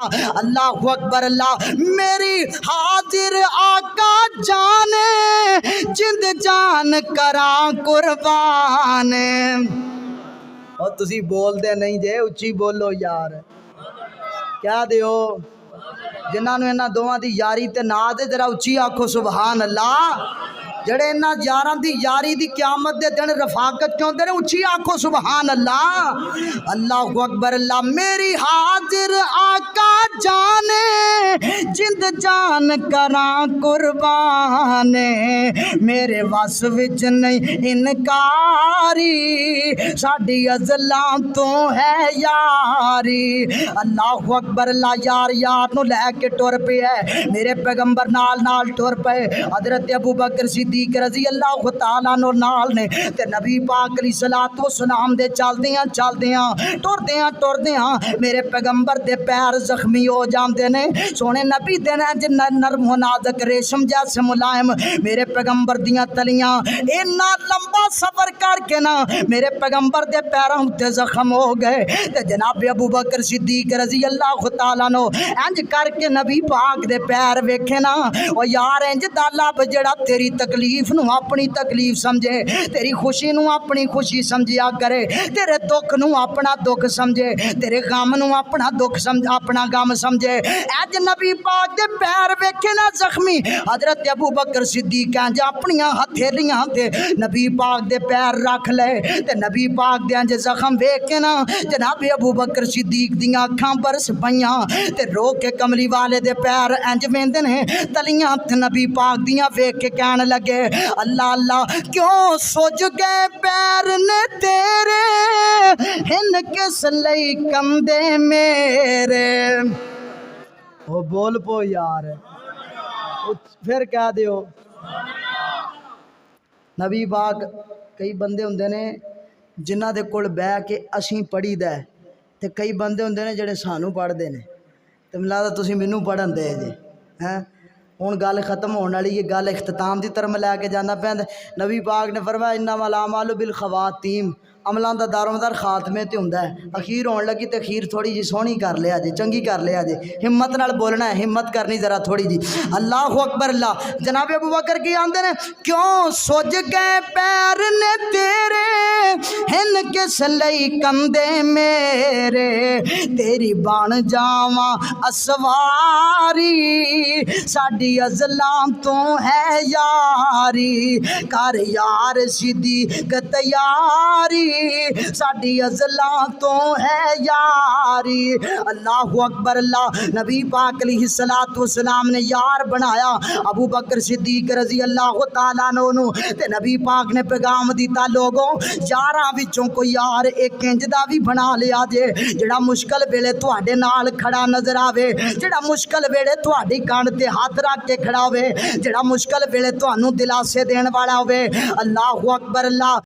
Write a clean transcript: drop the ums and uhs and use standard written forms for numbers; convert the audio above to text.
اللہ اکبر اللہ میری حاضر آقا جانے جند جان کراں قربان اور تسی بول دے نہیں جے اچھی بولو یار کیا دیو جنہاں نو انہاں دوواں دی یاری تے ناز ذرا اچھی آکھو سبحان اللہ جڑے انہاں یاراں دی یاری دی قیامت دے دن رفاقت چوندے نے اچھی آکھو سبحان اللہ اللہ اکبر اللہ میری حاضر آقا جانے جند جان کراں قربان میرے وس وچ نہیں انکاری ساڈی ازلاں تو ہے یاری اللہ اکبر اللہ یار یار نو لے کے ٹر پے ہے میرے پیغمبر نال ٹر پے حضرت ابو بکر صدیق رضی اللہ تعالیٰ نو نال نے تے نبی پاک علیہ الصلوۃ والسلام دے چلدیاں ٹردیاں میرے پیغمبر دے پیر زخمی ہو جاندے نے سونے نبی دے نرم و نازک ریشم جیسے ملائم میرے پیغمبر دیاں تلیاں اینا لمبا سفر کر کے نا میرے پیغمبر دے پیراں تے زخم ہو گئے تے جناب ابو بکر صدیق رضی اللہ تعالیٰ نو انج کر کے نبی پاک دے پیر ویکھے نا او یار انج دا لب جڑا تیری تکلیف نو اپنی تکلیف سمجھے تیری خوشی نو اپنی خوشی سمجھیا کرے تیرے دکھ نو اپنا دکھ سمجھے تیرے غم نو اپنا دکھ سمجھ اپنا غم سمجھے اج نبی پاک دے پیر ویکھے نا زخمی حضرت ابو بکر صدیق انج اپنی ہتھیلیاں تے نبی پاک دے پیر رکھ لے تے نبی پاک دے انج زخم ویکھ کے نا جناب ابو بکر صدیق دیاں اکھاں برس پیاں تے رو کے کملی والے دے پیر انج ویندے نے تلیاں تے نبی پاک دیاں ویکھ کے کہن لگے اللہ اللہ کیوں سج گئے پیر نے تیرے ہن کس لئی کندے میرے او بول پو یار پھر کہہ دیو نبی پاک کئی بندے ہوندے نے جنہاں دے کول بہ کے اسیں پڑھی دا ہے تے کئی بندے ہوندے نے جڑے سانو پڑھ دے نے تے ملا دا تسی مینوں پڑھن دے جے ہیں ہن گل ختم ہونے والی ہے گل اختتام دی طرف لے کے جانا پیندا نبی پاک نے فرمایا انما الاعمال بالخواتیم عملاں دا دار و مدار خاتمے تے ہوندا ہے اخیر ہون لگی تے اخیر تھوڑی جی سونی کر لیا جے چنگی کر لیا جے ہمت نال بولنا ہے ہمت کرنی ذرا تھوڑی جی اللہ اکبر اللہ جناب ابو بکر کی آندے نے کیوں سج گئے پیر نے تیرے ہن کس لئی کندے میرے تیری بن جاواں اسواری ساڈی ازلاں تو ہے یاری کر یار صدیق تیاری ساڈی ازلاں تو ہے یاری اللہ اکبر اللہ نبی پاک علیہ الصلوۃ والسلام نے یار بنایا ابو بکر صدیق رضی اللہ تعالیٰ عنہ تے نبی پاک نے پیغام دیتا لوگوں یاراں وچوں کوئی یار ایک انج دا بھی بنا لیا جے جڑا مشکل ویلے تواڈے نال کھڑا نظر آوے جڑا مشکل ویلے تواڈی کان تے ہاتھ رکھ کے کھڑا ہوے جڑا مشکل ویلے تانوں دلاسے دین والا ہوے اللہ اکبر اللہ